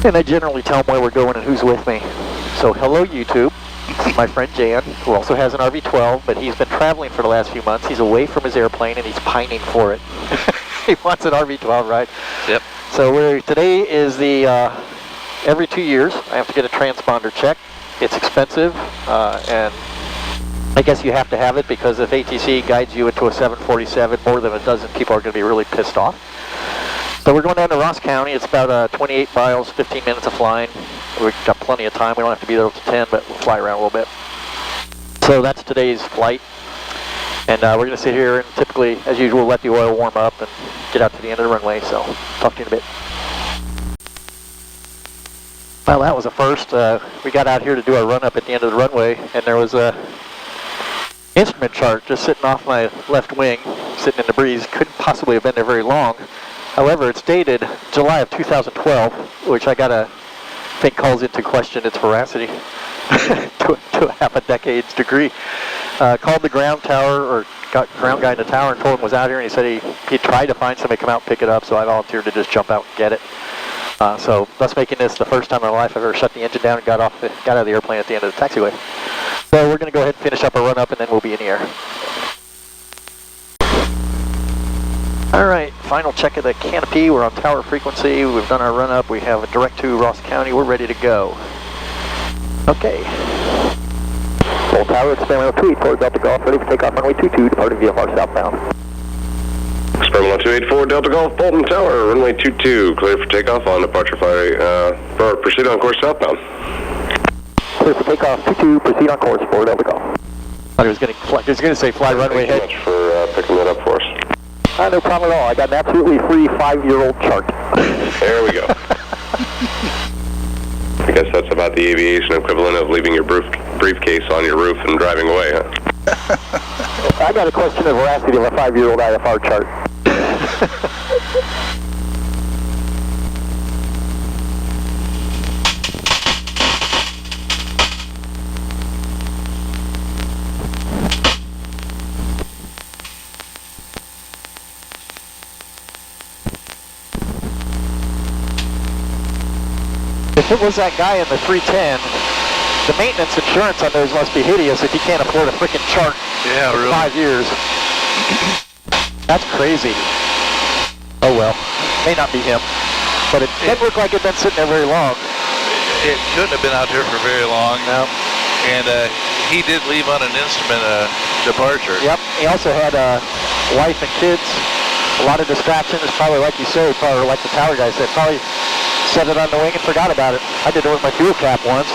And I generally tell them where we're going and who's with me. So hello YouTube, this is my friend Jan, who also has an RV-12, but he's been traveling for the last few months. He's away from his airplane and he's pining for it. He wants an RV-12, right? Yep. So today is the, every 2 years I have to get a transponder check. It's expensive, and I guess you have to have it because if ATC guides you into a 747, more than a dozen people are going to be really pissed off. So we're going down to Ross County. It's about 28 miles, 15 minutes of flying. We've got plenty of time. We don't have to be there till 10, but we'll fly around a little bit. So that's today's flight. And we're going to sit here and typically, as usual, let the oil warm up and get out to the end of the runway. So talk to you in a bit. Well, that was a first. We got out here to do our run-up at the end of the runway, and there was a instrument chart just sitting off my left wing, sitting in the breeze. Couldn't possibly have been there very long. However, it's dated July of 2012, which I gotta think calls into question its veracity to a half a decade's degree. Called the ground tower, or got ground guy in the tower and told him was out here, and he said he tried to find somebody to come out and pick it up, so I volunteered to just jump out and get it. So thus making this the first time in my life I've ever shut the engine down and got out of the airplane at the end of the taxiway. So we're gonna go ahead and finish up our run up and then we'll be in the air. Alright, final check of the canopy. We're on tower frequency. We've done our run up. We have a direct to Ross County. We're ready to go. Okay. Full tower, experimental 284, Delta Golf, ready for takeoff, runway 22, departing VFR southbound. Experimental 284, Delta Golf, Bolton Tower, runway 22, clear for takeoff on departure for proceed on course southbound. Clear for takeoff, 22, proceed on course for Delta Golf. I thought he was going to say fly runway head. Thank you much for picking that up for us. No problem at all. I got an absolutely free 5-year-old chart. There we go. I guess that's about the aviation equivalent of leaving your briefcase on your roof and driving away, huh? I got a question of veracity of a 5-year-old IFR chart. If it was that guy in the 310, the maintenance insurance on those must be hideous if you can't afford a freaking chart for 5 years. That's crazy. Oh well, may not be him, but it didn't look like it'd been sitting there very long. It couldn't have been out there for very long. No. And he did leave on an instrument departure. Yep, he also had a wife and kids, a lot of distractions, probably like you say, probably like the tower guy said, probably set it on the wing and forgot about it. I did it with my fuel cap once.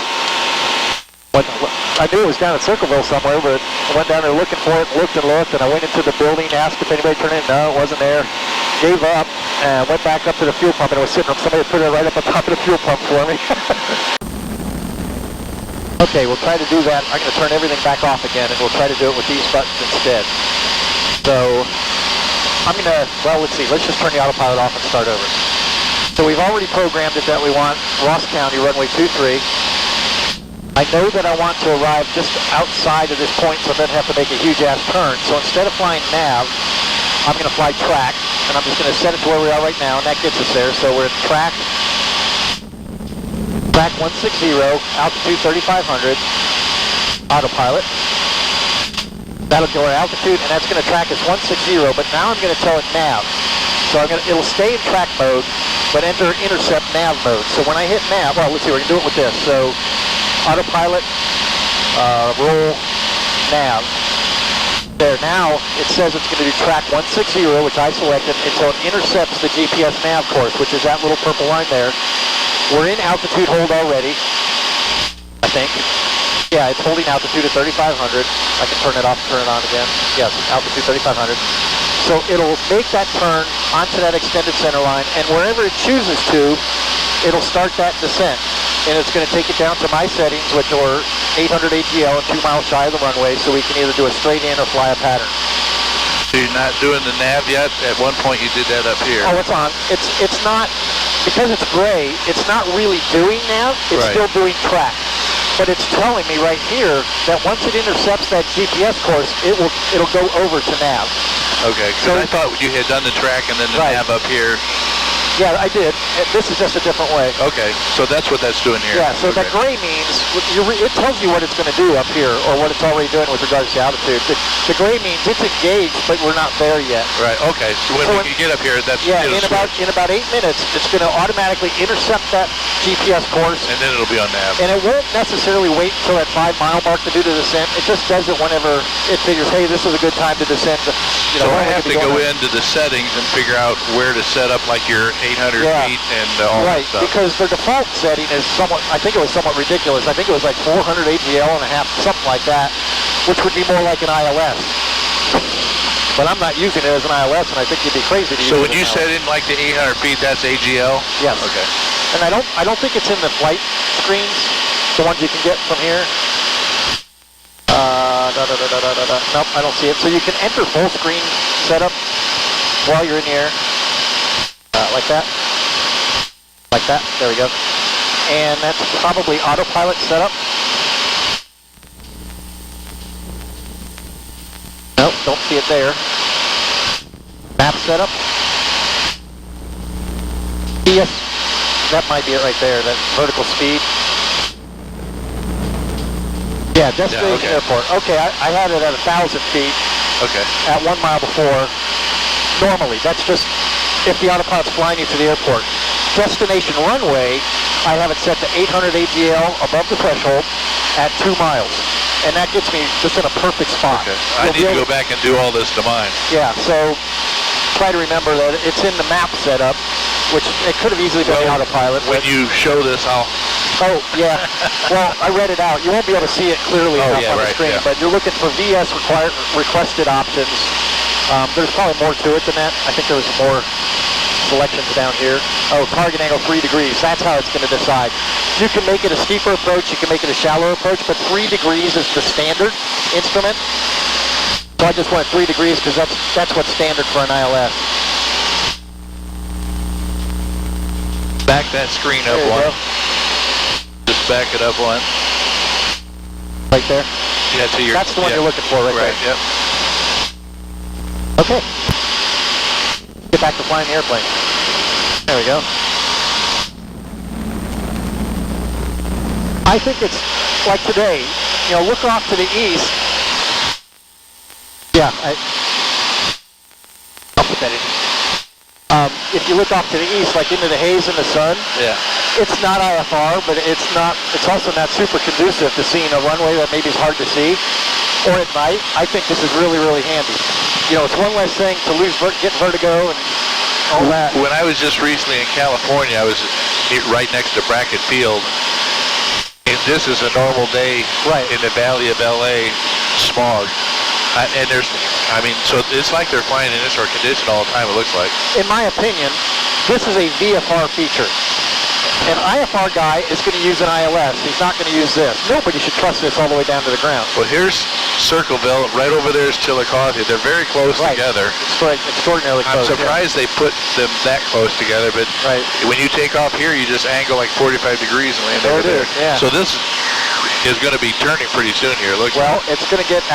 I knew it was down at Circleville somewhere, but I went down there looking for it, looked, and I went into the building, asked if anybody turned in. No, it wasn't there. Gave up, and went back up to the fuel pump, and it was sitting up. Somebody put it right up on top of the fuel pump for me. Okay, we'll try to do that. I'm going to turn everything back off again, and we'll try to do it with these buttons instead. So, I'm going to, well, let's see. Let's just turn the autopilot off and start over. So we've already programmed it that we want Ross County, runway 23. I know that I want to arrive just outside of this point so I don't have to make a huge ass turn. So instead of flying nav, I'm going to fly track, and I'm just going to set it to where we are right now, and that gets us there. So we're in track 160, altitude 3,500, autopilot. That'll go our altitude, and that's going to track us 160, but now I'm going to tell it nav. So it'll stay in track mode, but enter intercept nav mode. So when I hit nav, well, let's see, we're going to do it with this. So autopilot, roll, nav. There, now it says it's going to do track 160, which I selected, until it intercepts the GPS nav course, which is that little purple line there. We're in altitude hold already, I think. Yeah, it's holding altitude at 3,500. I can turn it off and turn it on again. Yes, altitude 3,500. So it'll make that turn onto that extended center line, and wherever it chooses to, it'll start that descent. And it's going to take it down to my settings, which are 800 ATL and 2 miles shy of the runway, so we can either do a straight in or fly a pattern. So you're not doing the nav yet? At one point you did that up here. Oh, it's on. It's not, because it's gray, it's not really doing nav, it's still doing track. But it's telling me right here that once it intercepts that GPS course, it'll go over to nav. Okay, so I thought you had done the track and then the nav up here. Yeah, I did. This is just a different way. Okay, so that's what that's doing here. Yeah, so okay. that gray means, it tells you what it's going to do up here, or what it's already doing with regards to altitude. The gray means it's engaged, but we're not there yet. Right, okay, so when you get up here, that's... Yeah, in about 8 minutes, it's going to automatically intercept that GPS course. And then it'll be on nav. And it won't necessarily wait until that 5-mile mark to do the descent. It just does it whenever it figures, hey, this is a good time to descend. So I have to go into the settings and figure out where to set up like your 800 feet and all that stuff. Because their default setting is somewhat, I think it was somewhat ridiculous. I think it was like 400 AGL and a half, something like that, which would be more like an ILS. But I'm not using it as an ILS, and I think you'd be crazy to use it. So when you set in like the 800 feet, that's AGL? Yes. Okay. And I don't think it's in the flight screens, the ones you can get from here. Nope, I don't see it. So you can enter full screen setup while you're in the air, like that. Like that, there we go. And that's probably autopilot setup. Nope, don't see it there. Map setup. Yes, that might be it right there, that vertical speed. Yeah, destination airport. Okay, I had it at 1,000 feet. Okay. At 1 mile before. Normally, that's just if the autopilot's flying you to the airport. Destination runway, I have it set to 800 AGL above the threshold at 2 miles. And that gets me just in a perfect spot. Okay. I need to go back and do all this to mine. Yeah, so try to remember that it's in the map setup, which it could have easily been the autopilot. When you show this, I'll... Oh, yeah. Well, I read it out. You won't be able to see it clearly enough on the screen, but you're looking for VS requested options. There's probably more to it than that. I think there was more selections down here. Oh, target angle 3 degrees. That's how it's going to decide. You can make it a steeper approach. You can make it a shallower approach, but 3 degrees is the standard instrument. So I just went 3 degrees because that's what's standard for an ILS. Back that screen up one. Just back it up one. Right there? Yeah, to your... That's the one you're looking for right there. Yep. Okay. Get back to flying the airplane. There we go. I think it's like today. You know, look off to the east. Yeah, I'll put that in. If you look off to the east, like into the haze and the sun, it's not IFR, but it's also not super conducive to seeing a runway that maybe is hard to see. Or at night, I think this is really, really handy. You know, it's one less thing to get vertigo and all that. When I was just recently in California, I was right next to Brackett Field, and this is a normal day in the Valley of LA smog. So it's like they're flying in indoor condition all the time, it looks like. In my opinion, this is a VFR feature. An IFR guy is going to use an ILS. He's not going to use this. Nobody should trust this all the way down to the ground. Well, here's Circleville. Right over there is Chillicothe. They're very close together. It's extraordinarily close. I'm surprised they put them that close together, but when you take off here, you just angle like 45 degrees and land over there. Yeah. So this is going to be turning pretty soon here. It's going to get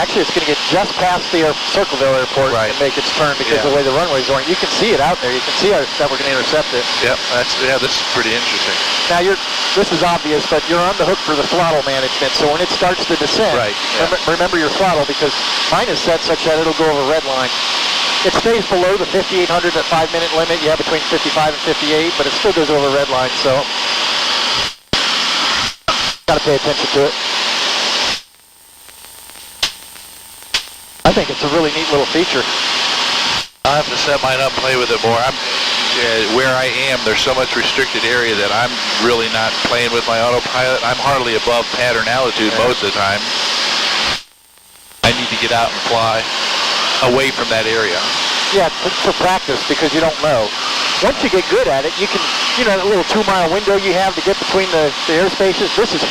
just past the Circleville Airport and make its turn because of the way the runway's going. You can see it out there. You can see that we're going to intercept it. Yep. This is pretty interesting. Now this is obvious, but you're on the hook for the throttle management. So when it starts to descend, remember your throttle because mine is set such that it'll go over red line. It stays below the 5,800 at 5-minute limit. You have between 55 and 58, but it still goes over red line. So got to pay attention to it. I think it's a really neat little feature. I'll have to set mine up and play with it more. Where I am, there's so much restricted area that I'm really not playing with my autopilot. I'm hardly above pattern altitude most of the time. I need to get out and fly away from that area. Yeah, for practice because you don't know. Once you get good at it, you can, that little 2-mile window you have to get between the air spaces, this is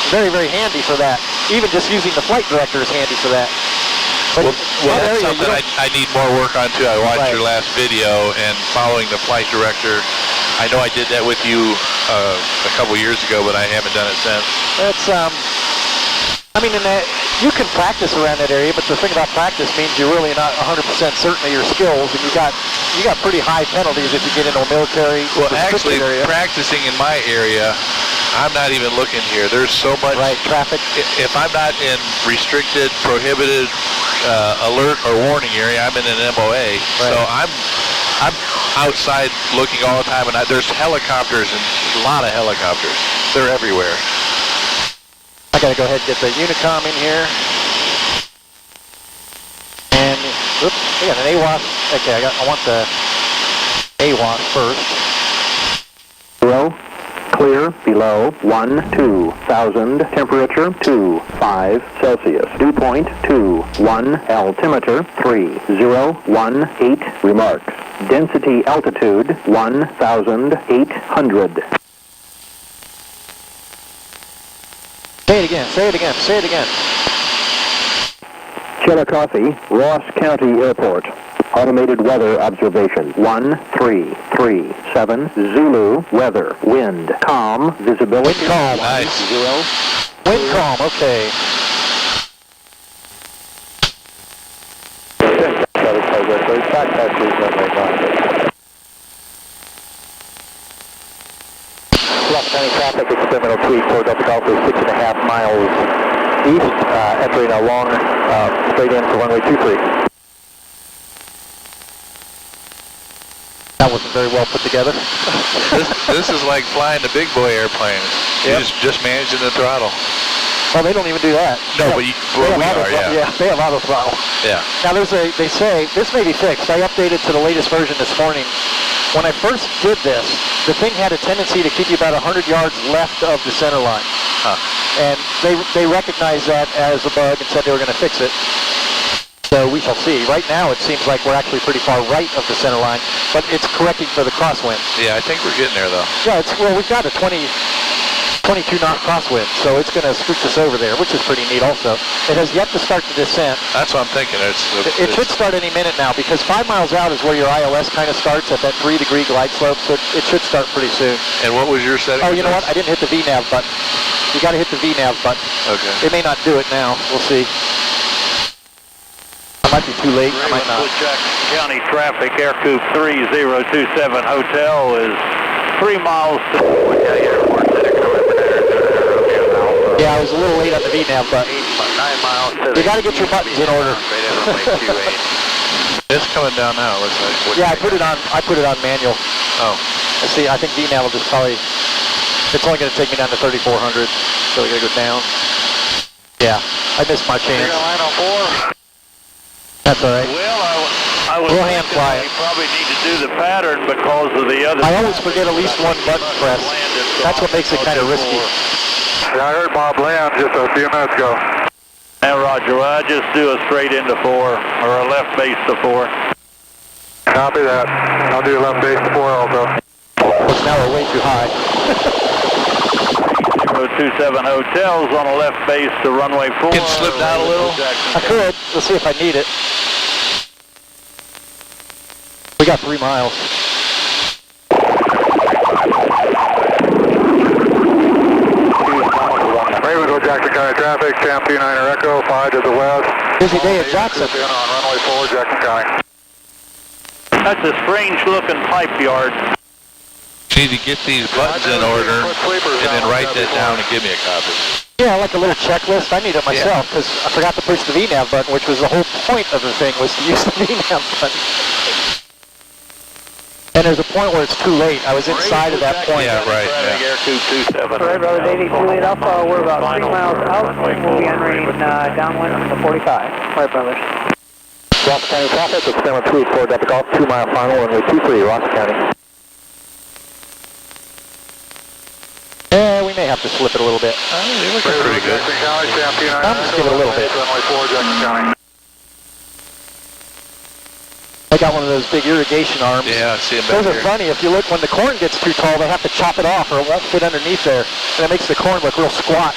very, very handy for that. Even just using the flight director is handy for that. Well, that's something I need more work on too. I watched your last video and following the flight director. I know I did that with you a couple years ago, but I haven't done it since. That's, You can practice around that area, but the thing about practice means you're really not 100% certain of your skills, and you got pretty high penalties if you get into a military. Well, actually, area. practicing in my area, I'm not even looking here. There's so much traffic. If I'm not in restricted, prohibited, alert or warning area, I'm in an MOA. So I'm outside looking all the time, and there's helicopters and a lot of helicopters. They're everywhere. I gotta go ahead and get the Unicom in here. And, oops, we got an AWAS. Okay, I want the AWAS first. 0, clear, below, 12,000, temperature, 25 Celsius, dew point, 21, altimeter, 3018, remarks, density altitude, 1,800. Say it again, say it again, say it again. Chillicothe, Ross County Airport. Automated weather observation. 1337. Zulu, weather, wind, calm, visibility. Wind calm. Nice. 0. Wind calm, okay. Ross County traffic, experimental tweet for Delta Golf is 6.5 miles east, entering a long straight in for runway 23. That wasn't very well put together. This is like flying the big boy airplanes. You're just managing the throttle. Well, they don't even do that. No, but we are, yeah. They have auto throttle. Yeah. Now they say, this may be fixed. I updated to the latest version this morning. When I first did this, the thing had a tendency to keep you about 100 yards left of the center line. Huh. And they recognized that as a bug and said they were going to fix it. So we shall see. Right now it seems like we're actually pretty far right of the center line, but it's correcting for the crosswind. Yeah, I think we're getting there though. Yeah, we've got a 22 knot crosswind, so it's going to spook us over there, which is pretty neat also. It has yet to start the descent. That's what I'm thinking. It should start any minute now, because 5 miles out is where your ILS kind of starts at that 3-degree glide slope, so it should start pretty soon. And what was your setting? Oh, you know what? I didn't hit the VNAV button. You got to hit the VNAV button. Okay. It may not do it now. We'll see. I might be too late. I might not. Jackson County traffic, Aircoup 3027 Hotel is 3 miles to Airport. Yeah, I was a little late on the VNAV button. 9 miles to You got to get your buttons in order. It's coming down now. Looks like. Yeah, I put it on manual. Oh. See, I think VNAV will just probably. It's only going to take me down to 3,400, so we got to go down. Yeah, I missed my chance. That's all right. Well, I was We'll hand fly it. You probably need to do the pattern because of the other. I always forget at least one button press. That's what makes it kind of risky. Yeah, I heard Bob land just a few minutes ago. And Roger, well, I just do a straight into 4 or a left base to 4. Copy that. I'll do left base to 4 also. Which now we're way too high. 027 Hotels on a left base to runway 4. Can slip down a little? I could. Let's see if I need it. We got 3 miles. Ravenville, Jackson County traffic, Champ 29er Echo, 5 to the west. Busy day at Jackson. On runway 4, Jackson County. That's a strange looking pipe yard. You need to get these buttons in order and then write that down and give me a copy. Yeah, like a little checklist. I need it myself because I forgot to push the VNAV button, which was the whole point of the thing, was to use the VNAV button. And there's a point where it's too late. I was inside of that point. Yeah, right. Yeah. Aircoup 27. All right, brother, 82 Alpha, we're about 3 miles out, and we'll be entering downwind from the 45. All right, brothers. Ross County traffic, experiment 284 Delta Golf, 2 mile final, runway 23, Ross County. We may have to slip it a little bit. You're looking pretty good. Jackson County, Champ 29er I'm just give it a little bit. Runway 4, Jackson County. I got one of those big irrigation arms. Yeah, I see them back Those are here. funny. If you look, when the corn gets too tall, they have to chop it off or it won't fit underneath there. And it makes the corn look real squat.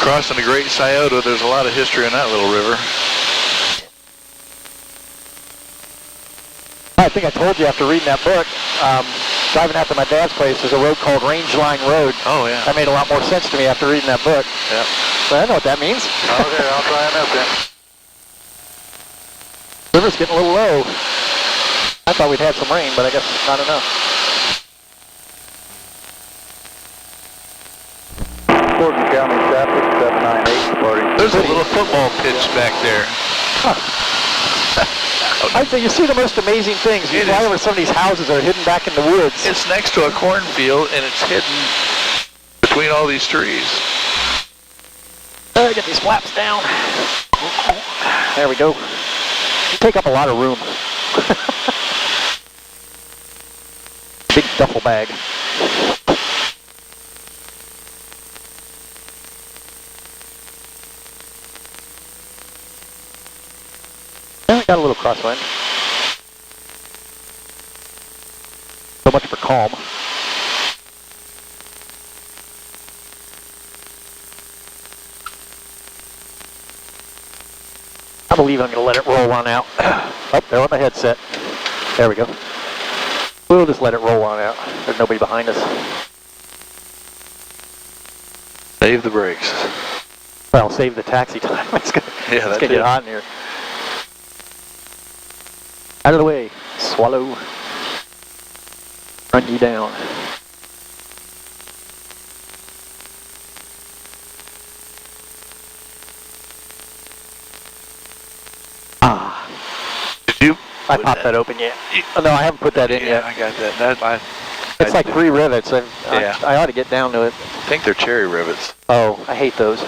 Crossing the Great Scioto, there's a lot of history in that little river. I think I told you after reading that book, driving out to my dad's place, there's a road called Range Line Road. Oh, yeah. That made a lot more sense to me after reading that book. Yeah. I know what that means. Okay, I'll try and up then. River's getting a little low. I thought we'd had some rain, but I guess not enough. Portland County traffic, 798, departing. There's a little football pitch back there. I'd say you see the most amazing things. You fly over some of these houses that are hidden back in the woods. It's next to a cornfield, and it's hidden between all these trees. Get these flaps down. There we go. You take up a lot of room. Big duffel bag. Well, got a little crosswind. So much for calm. I believe I'm going to let it roll on out. Oh, there on the headset. There we go. We'll just let it roll on out. There's nobody behind us. Save the brakes. Well, save the taxi time. It's going to get hot in here. Out of the way. Swallow. Run you down. Did you? I popped that open yet. Oh, no, I haven't put that in yet. I got that. It's like 3 rivets. I ought to get down to it. I think they're cherry rivets. Oh, I hate those.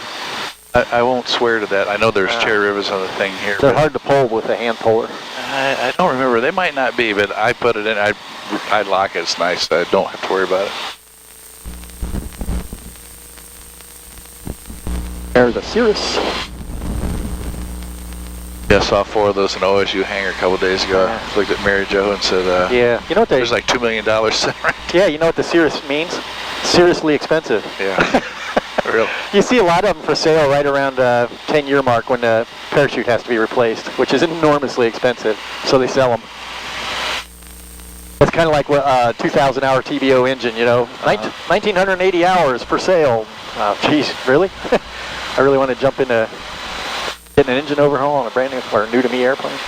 I won't swear to that. I know there's cherry rivets on the thing here. They're hard to pull with a hand puller. I don't remember. They might not be, but I put it in. I lock it. It's nice. I don't have to worry about it. There's a Cirrus. Yeah, I saw 4 of those in OSU hangar a couple days ago. I looked at Mary Jo and said, yeah, you know what there's like $2 million sitting right there. Yeah, you know what the Cirrus means? Seriously expensive. Yeah. Real. You see a lot of them for sale right around 10-year mark when the parachute has to be replaced, which is enormously expensive, so they sell them. It's kind of like a 2,000-hour TBO engine, you know, 1,980 hours for sale. Geez, really? I really want to jump into getting an engine overhaul on a brand new or new to me airplane?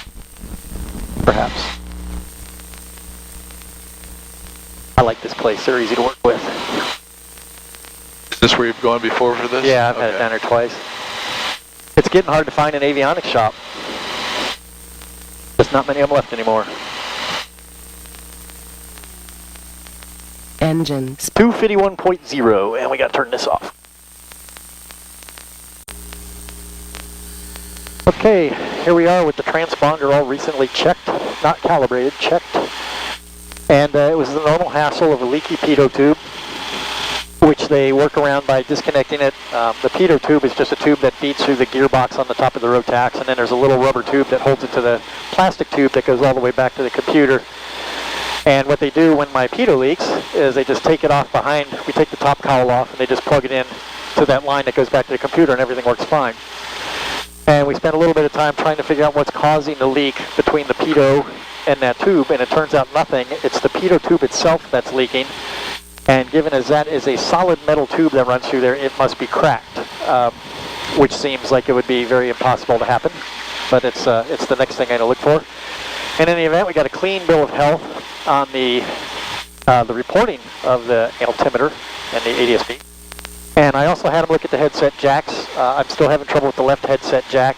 Perhaps. I like this place. They're easy to work with. Is this where you've gone before for this? Yeah, I've had it down there twice. It's getting hard to find an avionics shop. There's not many of them left anymore. Engines. 251.0, and we got to turn this off. Okay, here we are with the transponder all recently checked, not calibrated, checked. And it was the normal hassle of a leaky pitot tube, which they work around by disconnecting it. The pitot tube is just a tube that feeds through the gearbox on the top of the Rotax, and then there's a little rubber tube that holds it to the plastic tube that goes all the way back to the computer. And what they do when my pitot leaks is they just take it off behind, we take the top cowl off, and they just plug it in to that line that goes back to the computer, and everything works fine. And we spent a little bit of time trying to figure out what's causing the leak between the pitot and that tube, and it turns out nothing. It's the pitot tube itself that's leaking, and given as that is a solid metal tube that runs through there, it must be cracked, which seems like it would be very impossible to happen, but it's the next thing I gotta look for. And in the event, we got a clean bill of health on the reporting of the altimeter and the ADSB. And I also had him look at the headset jacks. I'm still having trouble with the left headset jack.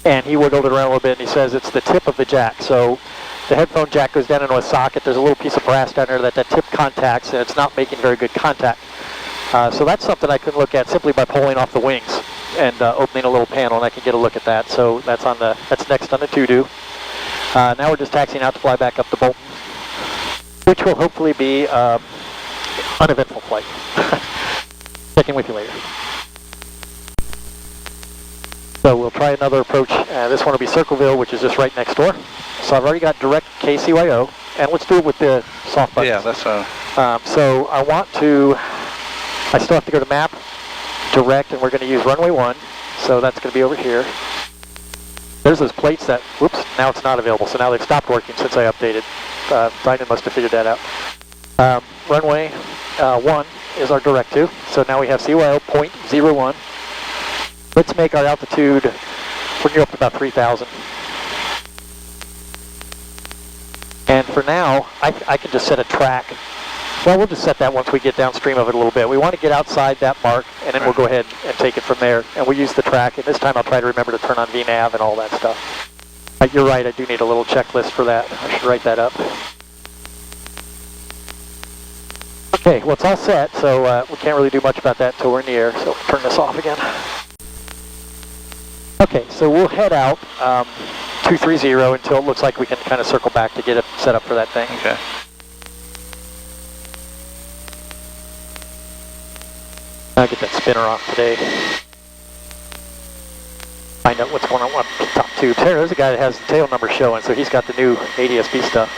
And he wiggled it around a little bit, and he says it's the tip of the jack. So the headphone jack goes down into a socket. There's a little piece of brass down there that tip contacts, and it's not making very good contact. So that's something I can look at simply by pulling off the wings and opening a little panel, and I can get a look at that. So that's next on the to-do. Now we're just taxiing out to fly back up to Bolton, which will hopefully be uneventful flight. Check in with you later. So we'll try another approach. This one will be Circleville, which is just right next door. So I've already got direct KCYO, and let's do it with the soft buttons. Yeah, that's fine. So I still have to go to map, direct, and we're going to use runway 1. So that's going to be over here. There's those plates that, whoops, now it's not available. So now they've stopped working since I updated. Biden must have figured that out. Runway 1 is our direct to. So now we have CYO 0.01. Let's make our altitude, we're going up to about 3,000. And for now, I can just set a track. Well, we'll just set that once we get downstream of it a little bit. We want to get outside that mark, and then we'll go ahead and take it from there. And we'll use the track, and this time I'll try to remember to turn on VNAV and all that stuff. You're right, I do need a little checklist for that. I should write that up. Okay, well, it's all set, so we can't really do much about that until we're in the air, so we'll turn this off again. Okay, so we'll head out 230 until it looks like we can kind of circle back to get it set up for that thing. Okay. I'll get that spinner off today. Find out what's going on with the top tubes. Here, there's a guy that has the tail number showing, so he's got the new ADSB stuff.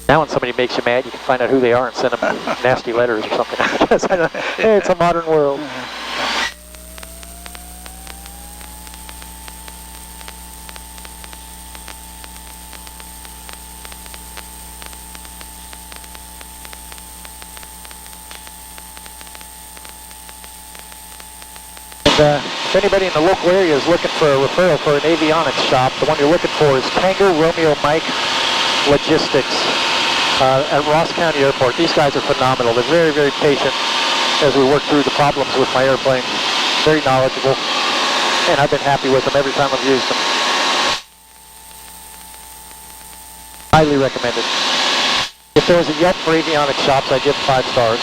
Now when somebody makes you mad, you can find out who they are and send them nasty letters or something. Hey, it's a modern world. If anybody in the local area is looking for a referral for an avionics shop, the one you're looking for is Tango Romeo Mike Logistics at Ross County Airport. These guys are phenomenal. They're very, very patient as we work through the problems with my airplane. Very knowledgeable, and I've been happy with them every time I've used them. Highly recommended. If there was a Yelp for avionics shops, I'd give 5 stars.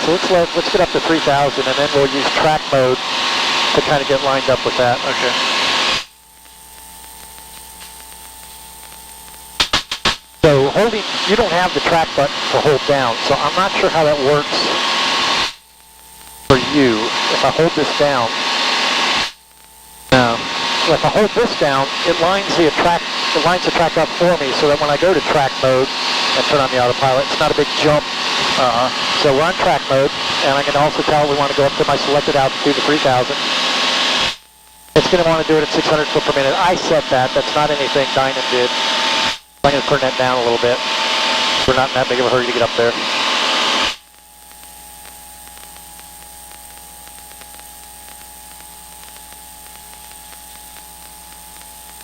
So let's get up to 3,000, and then we'll use track mode to kind of get lined up with that. Okay. So holding, you don't have the track button to hold down, so I'm not sure how that works for you. If I hold this down, no. So if I hold this down, it lines the track up for me, so that when I go to track mode and turn on the autopilot, it's not a big jump. So we're on track mode, and I can also tell we want to go up to my selected altitude of 3,000. It's going to want to do it at 600 foot per minute. I set that. That's not anything Dynan did. I'm going to turn that down a little bit. We're not in that big of a hurry to get up there.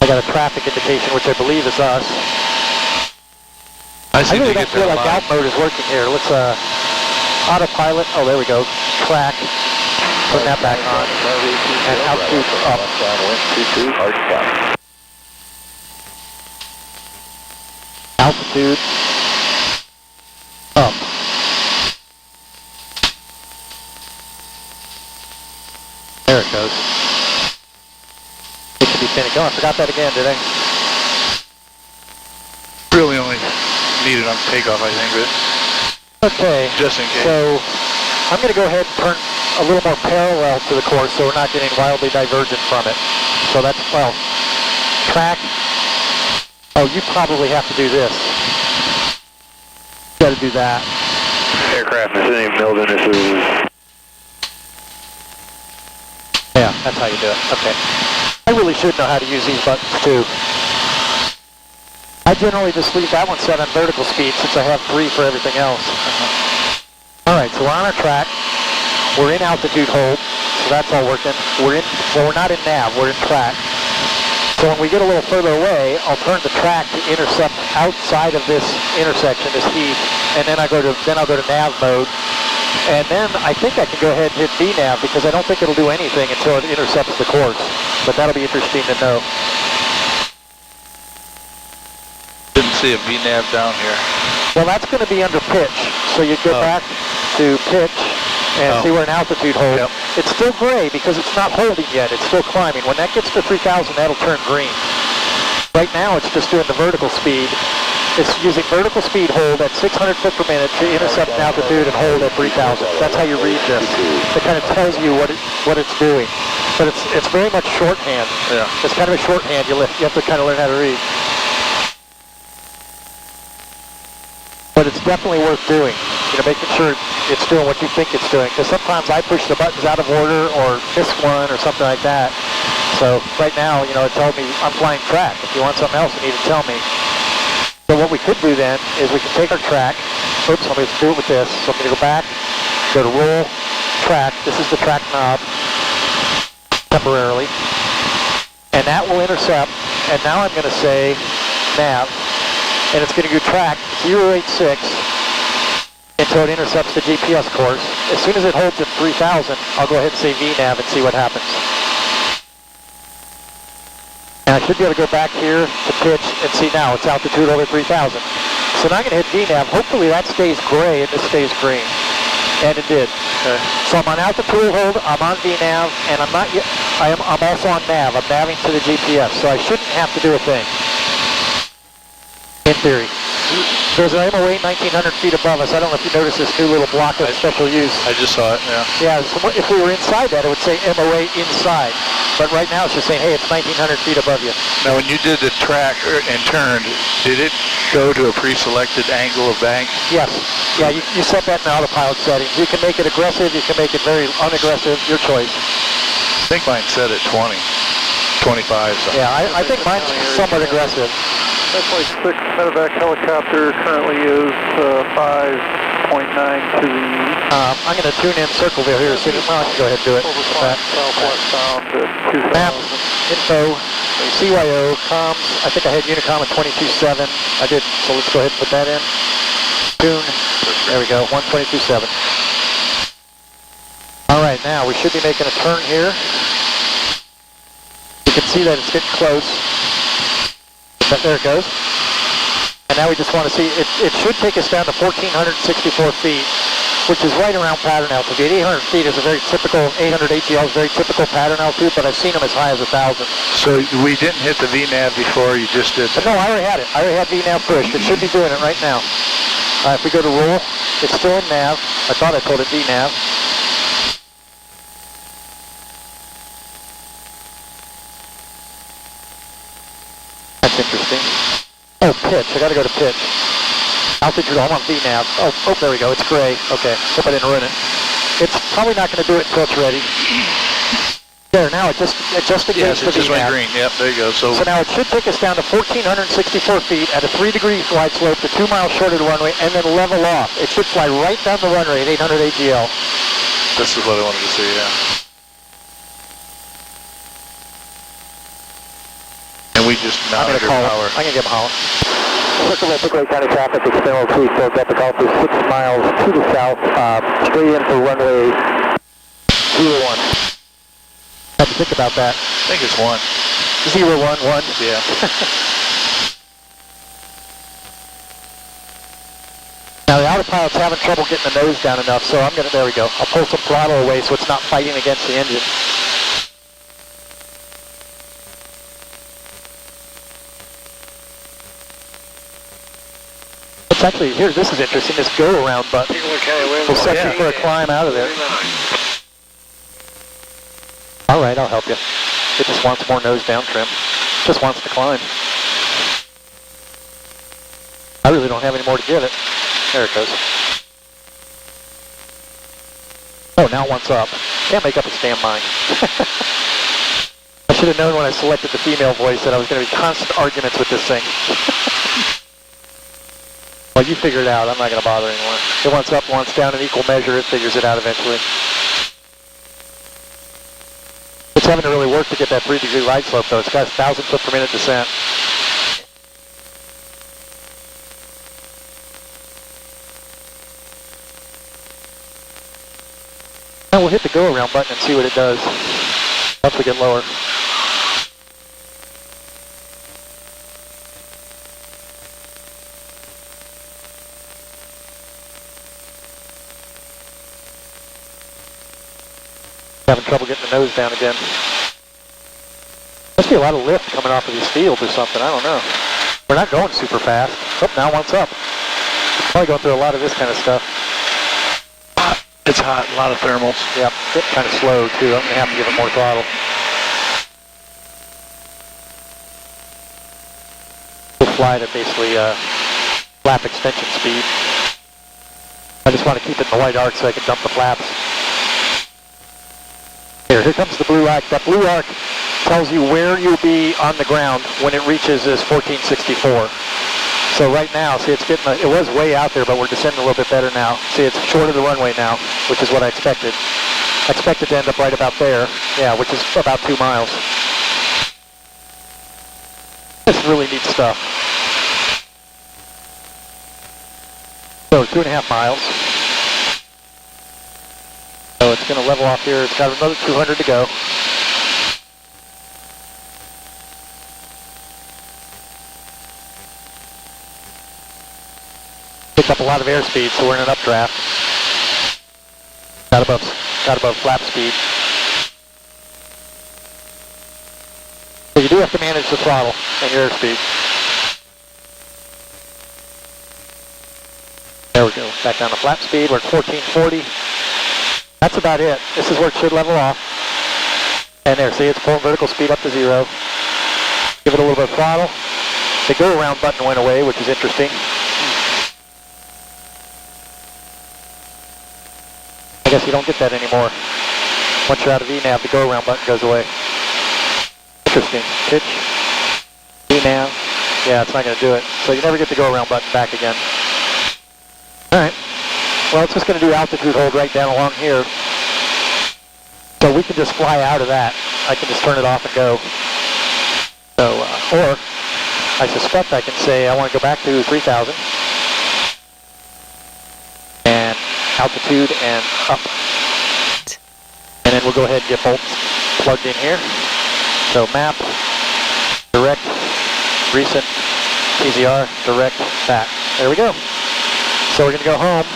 I got a traffic indication, which I believe is us. I really don't feel like out mode is working here. Let's autopilot. Oh, there we go. Track. Put that back on. And altitude up. Altitude up. There it goes. It should be finished. Oh, I forgot that again, did I? Really only needed on takeoff, I think, but okay. Just in case. So I'm going to go ahead and turn a little more parallel to the course so we're not getting wildly divergent from it. So that's, well, track. Oh, you probably have to do this. You got to do that. Aircraft vicinity building, this is... Yeah, that's how you do it. Okay. I really should know how to use these buttons too. I generally just leave that one set on vertical speed since I have 3 for everything else. Alright, so we're on our track. We're in altitude hold, so that's all working. We're not in nav, we're in track. So when we get a little further away, I'll turn the track to intercept outside of this intersection, this heath, and then I'll go to nav mode. And then I think I can go ahead and hit VNAV because I don't think it'll do anything until it intercepts the course. But that'll be interesting to know. Didn't see a VNAV down here. Well, that's going to be under pitch. So you go back to pitch and see we're in altitude hold. Yep. It's still gray because it's not holding yet. It's still climbing. When that gets to 3,000, that'll turn green. Right now, it's just doing the vertical speed. It's using vertical speed hold at 600 foot per minute to intercept an altitude and hold at 3,000. That's how you read this. It kind of tells you what it's doing. But it's very much shorthand. Yeah. It's kind of a shorthand you have to kind of learn how to read. But it's definitely worth doing. You know, making sure it's doing what you think it's doing. Because sometimes I push the buttons out of order or miss one or something like that. So right now, you know, it told me I'm flying track. If you want something else, you need to tell me. So what we could do then is we can take our track. Oops, I'm going to do it with this. So I'm going to go back, go to roll, track. This is the track knob, temporarily. And that will intercept. And now I'm going to say nav. And it's going to go track 086 until it intercepts the GPS course. As soon as it holds at 3000, I'll go ahead and say VNAV and see what happens. And I should be able to go back here to pitch and see now it's altitude over 3000. So now I'm going to hit VNAV. Hopefully that stays gray and this stays green. And it did. Okay. So I'm on altitude hold, I'm on VNAV, and I'm also on nav. I'm navving to the GPS, so I shouldn't have to do a thing. In theory. There's an MOA 1,900 feet above us. I don't know if you noticed this new little block of special use. I just saw it, yeah. Yeah, so if we were inside that, it would say MOA inside. But right now it's just saying, hey, it's 1,900 feet above you. Now when you did the track and turned, did it go to a pre-selected angle of bank? Yes. Yeah, you set that in the autopilot settings. You can make it aggressive, you can make it very unaggressive, your choice. I think mine set at 20, 25. So. Yeah, I think mine's somewhat aggressive. That's like 6 medevac helicopter, currently is 5.9 to the I'm going to tune in Circleville here as soon as I can go ahead and do it. southwestbound at 2000. Map, info, CYO, comms. I think I had Unicom at 22.7. I didn't, so let's go ahead and put that in. Tune. There we go, 122.7. All right, now we should be making a turn here. You can see that it's getting close. There it goes. And now we just want to see, it should take us down to 1,464 feet, which is right around pattern altitude. 800 feet is a very typical, 800 ATL is very typical pattern altitude, but I've seen them as high as 1,000. So we didn't hit the VNAV before, you just did that? No, I already had it. I already had VNAV pushed. It should be doing it right now. If we go to roll, it's still in nav. I thought I told it VNAV. That's interesting. Oh, pitch. I gotta go to pitch. Altitude, I'm on VNAV. Oh, there we go. It's gray. Okay. Hope I didn't ruin it. It's probably not going to do it until it's ready. There, now it just engaged yes, the it just went VNAV. green. Yep, there you go. So now it should take us down to 1,464 feet at a 3-degree glide slope to 2 miles short of the runway and then level off. It should fly right down the runway at 800 AGL. this is what I wanted to see, yeah. And we just I'm mounted going to our call power. I'm going to give him a holler. Circle County traffic, external 24 Delta Golf is 6 miles to the south, straight in for runway 01. Have to think about that. I think it's 1. 011. Yeah. Now the autopilot's having trouble getting the nose down enough, so I'm going to, there we go. I'll pull some throttle away so it's not fighting against the engine. It's actually, here, this is interesting, this go-around button will set you for a climb out of there. All right, I'll help you. It just wants more nose down trim. Just wants to climb. I really don't have any more to give it. There it goes. Oh, now it wants up. Can't make up its damn mind. I should have known when I selected the female voice that I was going to be constant arguments with this thing. Well, you figure it out. I'm not going to bother anymore. It wants up, wants down in equal measure. It figures it out eventually. It's having to really work to get that 3-degree glide slope, though. It's got 1,000 foot per minute descent. Now we'll hit the go-around button and see what it does once we get lower. Having trouble getting the nose down again. Must be a lot of lift coming off of these fields or something, I don't know. We're not going super fast. Oh, now one's up. Probably going through a lot of this kind of stuff. It's hot, a lot of thermals. Yep, getting kind of slow too. I'm going to have to give it more throttle. We'll fly at basically flap extension speed. I just want to keep it in the white arc so I can dump the flaps. Here comes the blue arc. That blue arc tells you where you'll be on the ground when it reaches this 1464. So right now, see, it's getting, it was way out there, but we're descending a little bit better now. See, it's short of the runway now, which is what I expected. I expected to end up right about there, yeah, which is about 2 miles. It's really neat stuff. So 2.5 miles. So it's going to level off here. It's got another 200 to go. Picked up a lot of airspeed, so we're in an updraft. Got above flap speed. So you do have to manage the throttle and your airspeed. There we go, back down to flap speed. We're at 1440. That's about it. This is where it should level off. And there, see, it's pulling vertical speed up to 0. Give it a little bit of throttle. The go around button went away, which is interesting. I guess you don't get that anymore. Once you're out of VNAV, the go around button goes away. Interesting. Pitch. VNAV. Yeah, it's not going to do it. So you never get the go around button back again. Alright. Well, it's just going to do altitude hold right down along here. So we can just fly out of that. I can just turn it off and go. So, or I suspect I can say I want to go back to 3,000. And altitude and up. And then we'll go ahead and get bolts plugged in here. So map, direct, recent, PZR, direct, back. There we go. So we're going to go home.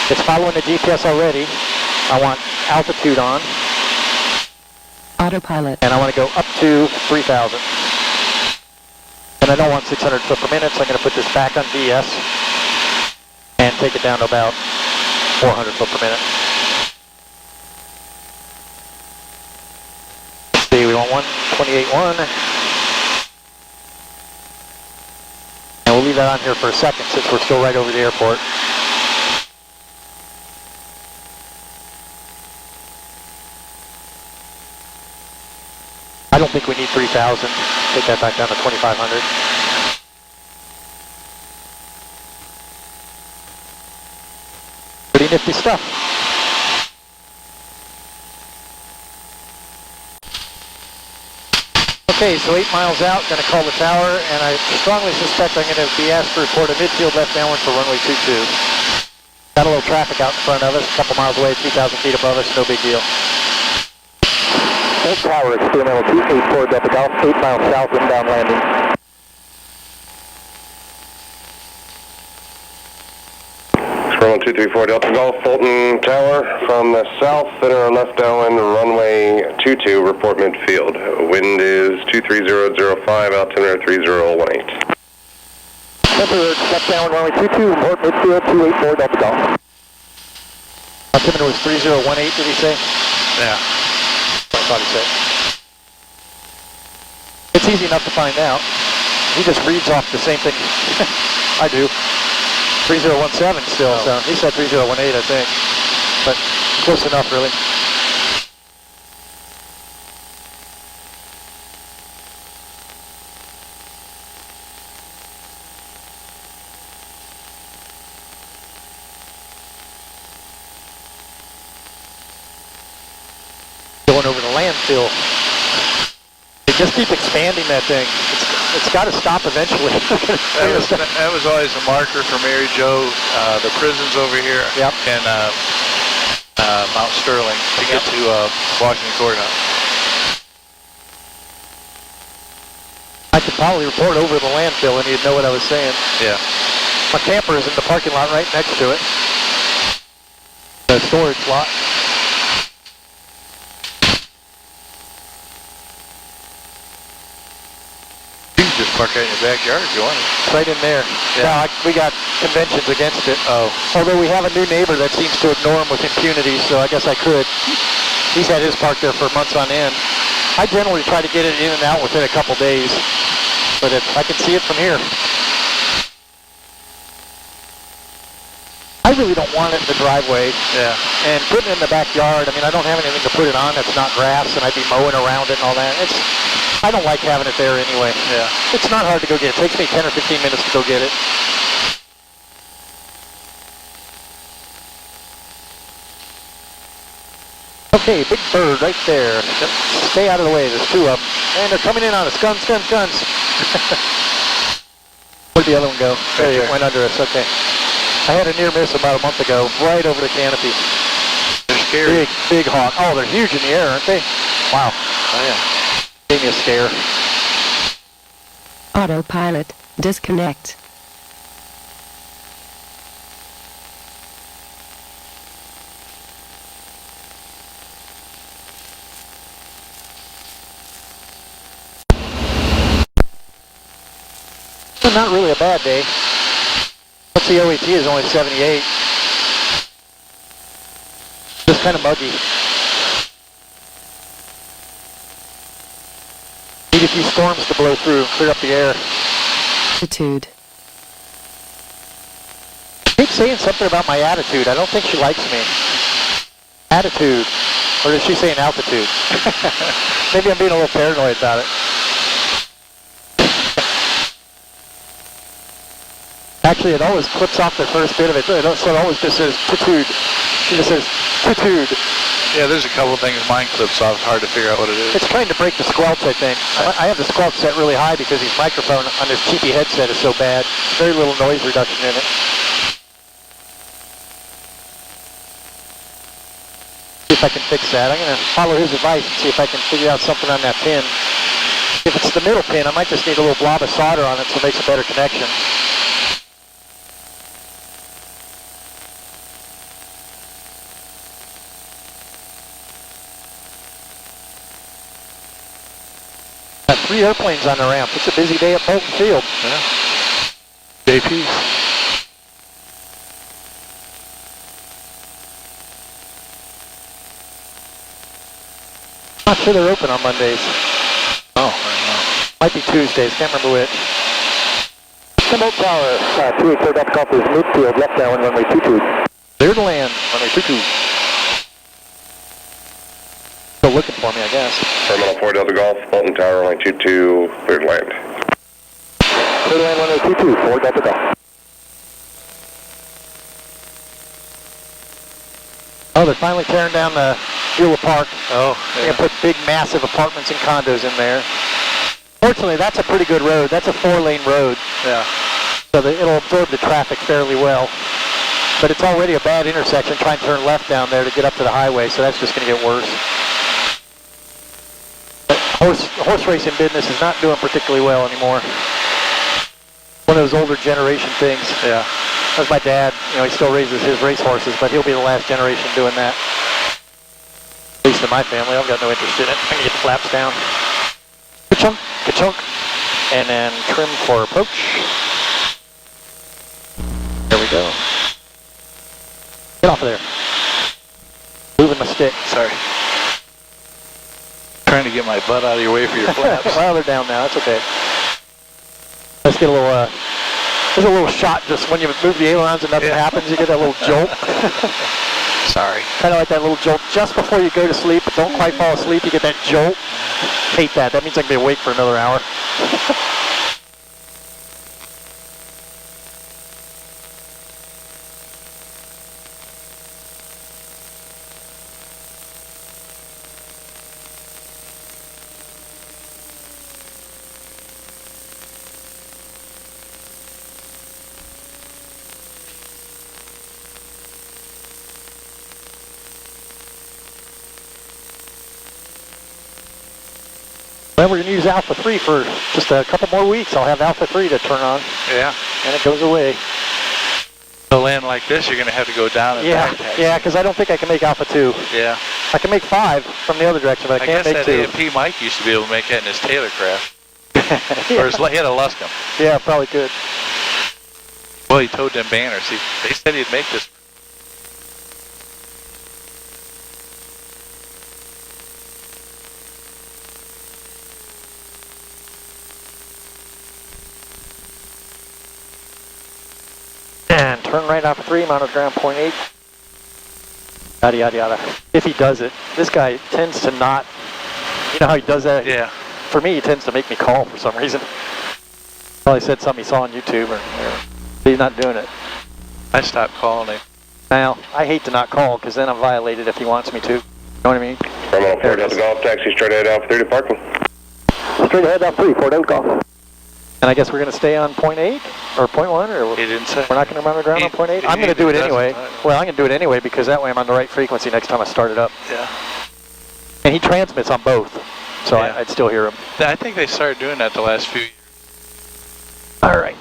It's following the GPS already. I want altitude on. Autopilot. And I want to go up to 3,000. And I don't want 600 foot per minute, so I'm going to put this back on DS and take it down to about 400 foot per minute. Let's see, we want 128.1. And we'll leave that on here for a second since we're still right over the airport. I don't think we need 3,000. Take that back down to 2,500. Pretty nifty stuff. Okay, so 8 miles out, going to call the tower, and I strongly suspect I'm going to be asked to report a midfield left downwind for runway 22. Got a little traffic out in front of us, a couple miles away, 3,000 feet above us, no big deal. Old tower, experimental 284 Delta Golf, 8 miles south, inbound landing. Experimental 234 Delta Golf, Fulton Tower, from the south, center and left downwind, runway 22, report midfield. Wind is 23005, altimeter 3018. Center, left downwind, runway 22, report midfield, 284 Delta Golf. Altimeter was 3018, did he say? Yeah. I thought he said. It's easy enough to find out. He just reads off the same thing I do. 3017 still, so he said 3018, I think. But close enough, really. Going over the landfill. They just keep expanding that thing. It's got to stop eventually. That was always a marker for Mary Jo. The prisons over here and Mount Sterling to get to Washington Courthouse. I could probably report over the landfill and you'd know what I was saying. Yeah. My camper is in the parking lot right next to it. The storage lot. Just park out in your backyard if you want it. Right in there. Yeah. No, we got conventions against it. Oh. Although we have a new neighbor that seems to ignore him with impunity, so I guess I could. He's had his parked there for months on end. I generally try to get it in and out within a couple days, but I can see it from here. I really don't want it in the driveway. Yeah. And putting it in the backyard, I mean, I don't have anything to put it on that's not grass, and I'd be mowing around it and all that. I don't like having it there anyway. Yeah. It's not hard to go get. It takes me 10 or 15 minutes to go get it. Okay, big bird right there. Stay out of the way. There's two of them. And they're coming in on us. Guns, guns, guns. Where'd the other one go? There you went under us. Okay. I had a near miss about a month ago, right over the canopy. They're scary. Big, big hawk. Oh, they're huge in the air, aren't they? Wow. Oh, yeah. Gave me a scare. Autopilot, disconnect. Well, not really a bad day. Once the OAT is only 78. Just kind of muggy. Need a few storms to blow through, clear up the air. Attitude. I keep saying something about my attitude. I don't think she likes me. Attitude. Or is she saying altitude? Maybe I'm being a little paranoid about it. Actually, it always clips off the first bit of it, so it always just says tutude. She just says tutude. Yeah, there's a couple of things mine clips off. It's hard to figure out what it is. It's trying to break the squelch, I think. I have the squelch set really high because his microphone on this cheapy headset is so bad. Very little noise reduction in it. See if I can fix that. I'm going to follow his advice and see if I can figure out something on that pin. If it's the middle pin, I might just need a little blob of solder on it so it makes a better connection. Got 3 airplanes on the ramp. It's a busy day at Bolton Field. Yeah. JP's. Not sure they're open on Mondays. Oh, I don't know. Might be Tuesdays, can't remember which. Steamboat Tower, 284 Delta Golf is midfield, left down, runway 22. Clear to land, runway 22. Still looking for me, I guess. Terminal 4 Delta Golf, Bolton Tower, runway 22, clear to land. Clear to land, runway 22, 4 Delta Golf. Oh, they're finally tearing down the Beulah Park. Oh, They're yeah. going to put big, massive apartments and condos in there. Fortunately, that's a pretty good road. That's a 4-lane road. Yeah. So that it'll absorb the traffic fairly well. But it's already a bad intersection trying to turn left down there to get up to the highway, so that's just going to get worse. But horse racing business is not doing particularly well anymore. One of those older generation things. Yeah. That's my dad. You know, he still raises his race horses, but he'll be the last generation doing that. At least in my family, I've got no interest in it. I'm going to get the flaps down. Ka-chunk, ka-chunk, and then trim for approach. There we go. Get off of there. Moving my stick. Sorry. Trying to get my butt out of your way for your flaps. Well, they're down now. That's okay. Let's get a little, there's a little shot just when you move the ailerons and nothing happens. You get that little jolt. Sorry. Kind of like that little jolt just before you go to sleep, but don't quite fall asleep. You get that jolt. Hate that. That means I can be awake for another hour. Well, we're going to use Alpha 3 for just a couple more weeks. I'll have Alpha 3 to turn on, Yeah. and it goes away. To land like this, you're going to have to go down and back taxi. Yeah, because I don't think I can make Alpha 2. Yeah. I can make 5 from the other direction, but I can't guess make that 2. A&P Mike used to be able to make that in his Taylor craft. Or he had a Luscombe. Yeah, probably could. Well, he towed them banners. They said he'd make this. And turn right off 3, mounted ground 0.8. Yada, yada, yada. If he does it. This guy tends to not, you know how he does that? Yeah. for me, he tends to make me call for some reason. Probably said something he saw on YouTube, or he's not doing it. I stopped calling him. Now, I hate to not call, because then I'm violated if he wants me to. You know what I mean? Terminal 4 Delta Golf, taxi straight ahead Alpha 3 to parking. Straight ahead, Alpha 3, 4 Delta Golf. And I guess we're going to stay on 0.8 or 0.1, or He didn't say. we're not going to run the ground on 0.8? I'm going to do it anyway. Well, I'm going to do it anyway, because that way I'm on the right frequency next time I start it up. Yeah. And he transmits on both, so Yeah. I'd still hear him. I think they started doing that the last few years. All right.